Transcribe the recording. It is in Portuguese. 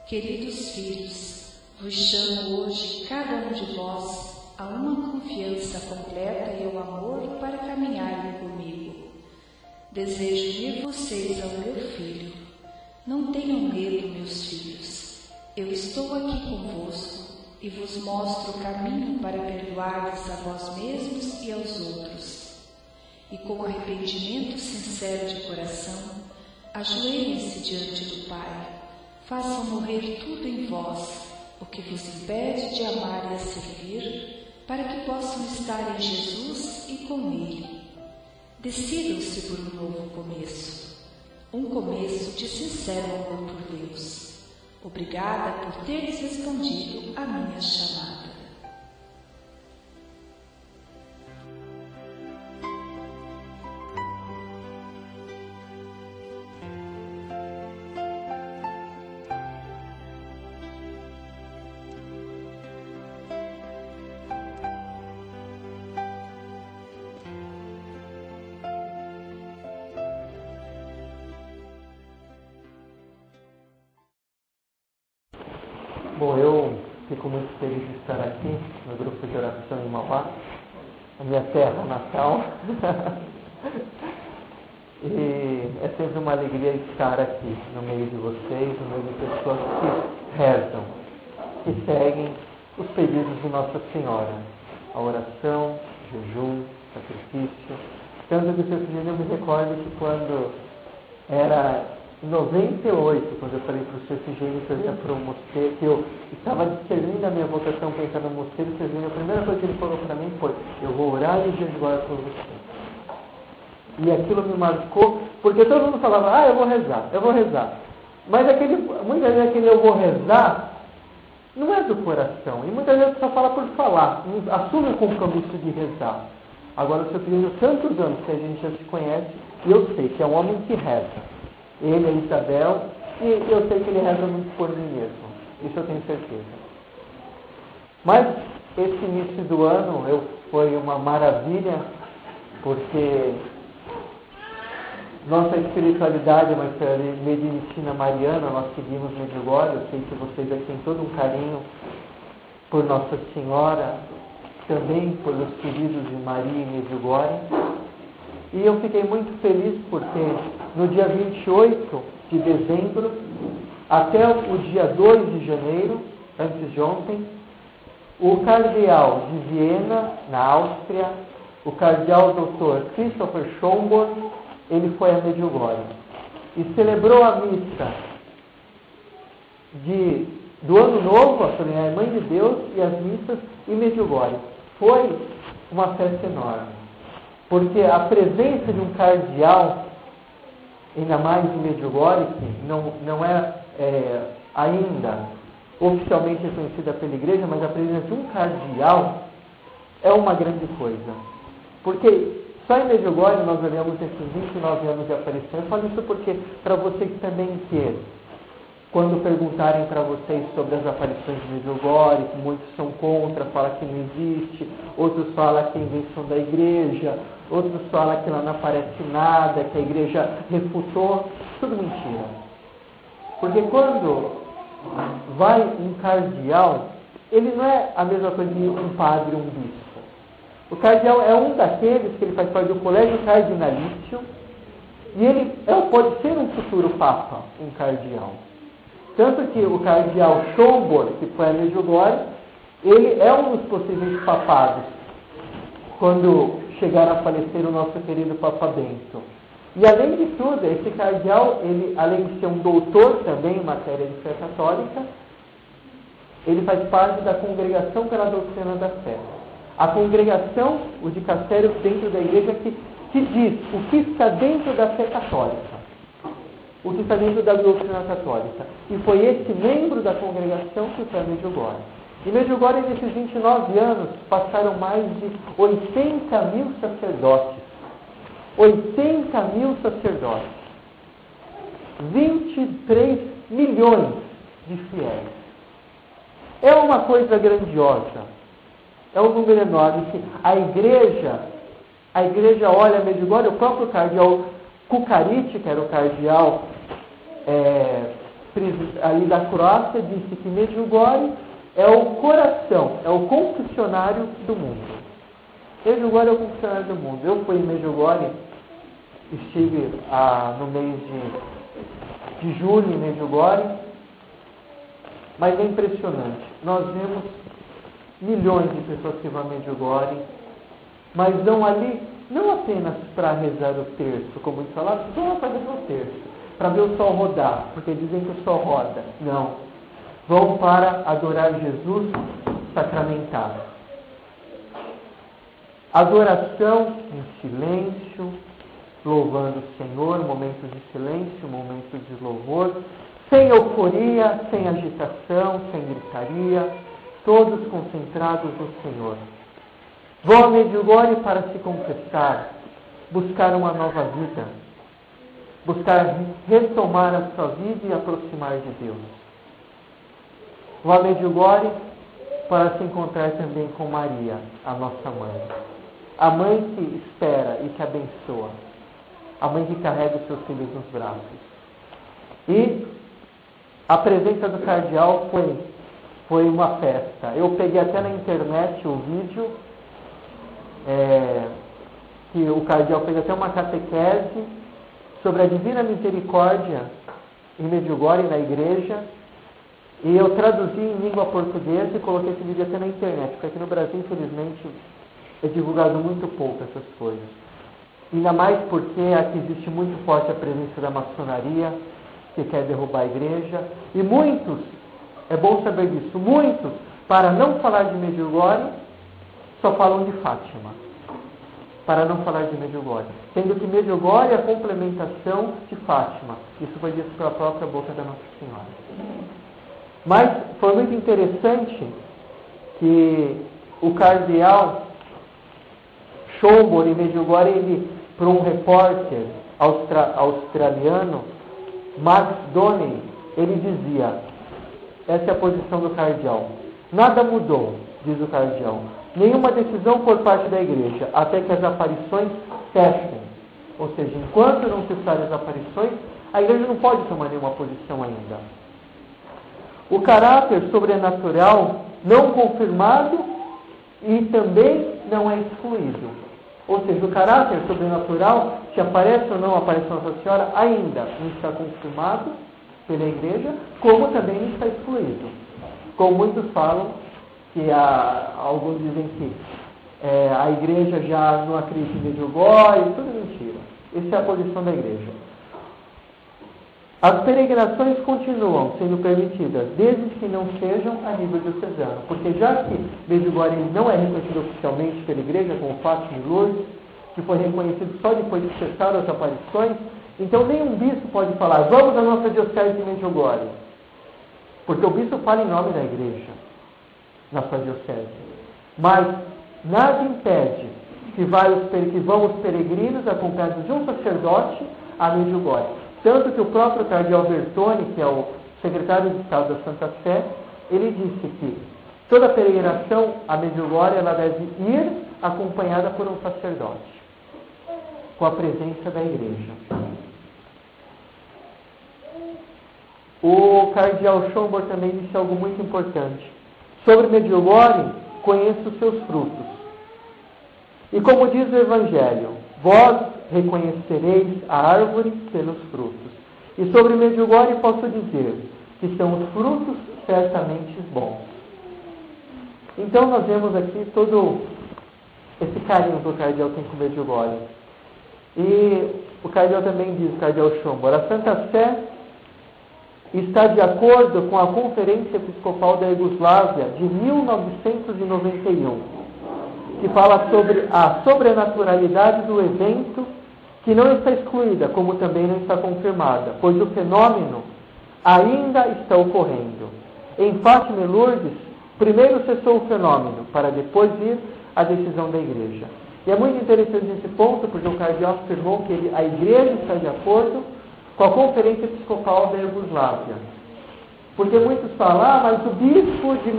Queridos filhos, vos chamo hoje cada um de vós a uma confiança completa e ao amor para caminharem comigo. Desejo unir vocês ao meu filho. Não tenham medo, meus filhos. Eu estou aqui convosco e vos mostro o caminho para perdoar-vos a vós mesmos e aos outros. E com arrependimento sincero de coração, ajoelhem-se diante do Pai. Façam morrer tudo em vós, o que vos impede de amar e a servir, para que possam estar em Jesus e com Ele. Decidam-se por um novo começo, um começo de sincero amor por Deus. Obrigada por teres respondido à minha chamada. Bom, eu fico muito feliz de estar aqui no grupo de oração em Mauá, a minha terra natal. E é sempre uma alegria estar aqui no meio de vocês, no meio de pessoas que rezam, que seguem os pedidos de Nossa Senhora, a oração, jejum, sacrifício. Tanto que eu me recordo que quando era em 98, quando eu falei para o seu Efigênio que eu ia para o mosteiro, que eu estava discernindo a minha vocação pensando no mosteiro, a primeira coisa que ele falou para mim foi: eu vou orar e jejuar por você. E aquilo me marcou, porque todo mundo falava: eu vou rezar. Mas muitas vezes aquele eu vou rezar não é do coração, e muitas vezes só fala por falar, não assume o compromisso de rezar. Agora, o seu Efigênio, tantos anos que a gente já se conhece, e eu sei que é um homem que reza. Ele, a Isabel, e eu sei que ele reza muito por mim mesmo. Isso eu tenho certeza. Mas esse início do ano foi uma maravilha, porque nossa espiritualidade é uma espiritualidade medinicina mariana, nós seguimos Medjugorje. Eu sei que vocês aqui têm todo um carinho por Nossa Senhora, também pelos queridos de Maria e Medjugorje. E eu fiquei muito feliz porque no dia 28 de dezembro até o dia 2 de janeiro, antes de ontem, o cardeal de Viena, na Áustria, o cardeal Dr. Christopher Schönborn, ele foi a Medjugorje e celebrou a missa do Ano Novo, a Mãe de Deus, e as missas em Medjugorje. Foi uma festa enorme. Porque a presença de um cardeal, ainda mais em Medjugorje, que não é ainda oficialmente reconhecida pela igreja, mas a presença de um cardeal é uma grande coisa. Porque só em Medjugorje nós olhamos esses 29 anos de aparição. Eu falo isso porque, para vocês também quando perguntarem para vocês sobre as aparições de Medjugorje, que muitos são contra, falam que não existe, outros falam que é invenção da igreja, outros falam que lá não aparece nada, que a igreja refutou, tudo mentira. Porque quando vai um cardeal, ele não é a mesma coisa de um padre ou um bispo. O cardeal é um daqueles que ele faz parte do colégio cardinalício, e ele pode ser um futuro papa, um cardeal. Tanto que o cardeal Schönborn, que foi a Medjugorje, ele é um dos possíveis papados, quando chegar a falecer o nosso querido Papa Bento. E além de tudo, esse cardeal, ele, além de ser um doutor também em matéria de fé católica, ele faz parte da Congregação pela Doutrina da Fé. A congregação, o dicastério dentro da igreja, que diz o que está dentro da fé católica. O que está dentro da doutrina católica. E foi esse membro da congregação que foi a Medjugorje. E Medjugorje, nesses 29 anos, passaram mais de 80 mil sacerdotes. 80 mil sacerdotes. 23 milhões de fiéis. É uma coisa grandiosa. É um número enorme. Que a igreja olha a Medjugorje, o próprio cardeal Cucarite, que era o cardeal ali da Croácia disse que Medjugorje é o coração, é o confessionário do mundo. Medjugorje é o confessionário do mundo. Eu fui em Medjugorje, estive no mês de julho em Medjugorje, mas é impressionante. Nós vemos milhões de pessoas que vão a Medjugorje, mas vão ali não apenas para rezar o terço, como muitos falaram, vão para rezar o terço, para ver o sol rodar, porque dizem que o sol roda. Não. Vão para adorar Jesus sacramentado. Adoração em silêncio, louvando o Senhor, momentos de silêncio, momentos de louvor, sem euforia, sem agitação, sem gritaria, todos concentrados no Senhor. Vão a Medjugorje para se confessar, buscar uma nova vida, buscar retomar a sua vida e aproximar de Deus. Vão a Medjugorje para se encontrar também com Maria, a nossa mãe. A mãe que espera e que abençoa. A mãe que carrega os seus filhos nos braços. E a presença do cardeal foi uma festa. Eu peguei até na internet o vídeo, que o cardeal fez até uma catequese sobre a Divina Misericórdia em Medjugorje, na igreja, e eu traduzi em língua portuguesa e coloquei esse vídeo até na internet, porque aqui no Brasil, infelizmente, é divulgado muito pouco essas coisas. Ainda mais porque aqui existe muito forte a presença da maçonaria, que quer derrubar a igreja, e muitos, é bom saber disso, muitos, para não falar de Medjugorje, só falam de Fátima, para não falar de Medjugorje, sendo que Medjugorje é a complementação de Fátima. Isso foi dito pela própria boca da Nossa Senhora. Mas foi muito interessante que o cardeal Schönborn, em Medjugorje, ele, para um repórter australiano, Max Donnelly, ele dizia, essa é a posição do cardeal: nada mudou, diz o cardeal, nenhuma decisão por parte da igreja, até que as aparições cessem. Ou seja, enquanto não cessarem as aparições, a igreja não pode tomar nenhuma posição ainda. O caráter sobrenatural não confirmado e também não é excluído. Ou seja, o caráter sobrenatural, se aparece ou não aparece Nossa Senhora, ainda não está confirmado pela igreja, como também não está excluído. Como muitos falam, que alguns dizem que a igreja já não acredita em Medjugorje, tudo mentira. Essa é a posição da igreja. As peregrinações continuam sendo permitidas, desde que não sejam a nível diocesano, porque já que Medjugorje não é reconhecido oficialmente pela igreja, como Fátima e Lourdes, que foi reconhecido só depois que cessaram as aparições, então nenhum bispo pode falar, vamos à nossa diocese de Medjugorje, porque o bispo fala em nome da igreja, na sua diocese. Mas nada impede que vão os peregrinos acompanhados de um sacerdote a Medjugorje. Tanto que o próprio cardeal Bertone, que é o secretário de Estado da Santa Sé, ele disse que toda peregrinação a Medjugorje ela deve ir acompanhada por um sacerdote, com a presença da igreja. O cardeal Schönborn também disse algo muito importante. Sobre Medjugorje, conheço os seus frutos. E como diz o Evangelho, vós reconhecereis a árvore pelos frutos. E sobre Medjugorje posso dizer que são os frutos certamente bons. Então nós vemos aqui todo esse carinho que o cardeal tem com Medjugorje. E o cardeal também diz, o cardeal Schönborn, a Santa Sé está de acordo com a Conferência Episcopal da Iugoslávia de 1991, que fala sobre a sobrenaturalidade do evento, que não está excluída, como também não está confirmada, pois o fenômeno ainda está ocorrendo. Em Fátima e Lourdes, primeiro cessou o fenômeno, para depois vir a decisão da igreja. E é muito interessante esse ponto, porque o cardeal afirmou que a igreja está de acordo com a Conferência Episcopal da Iugoslávia. Porque muitos falam, mas o bispo de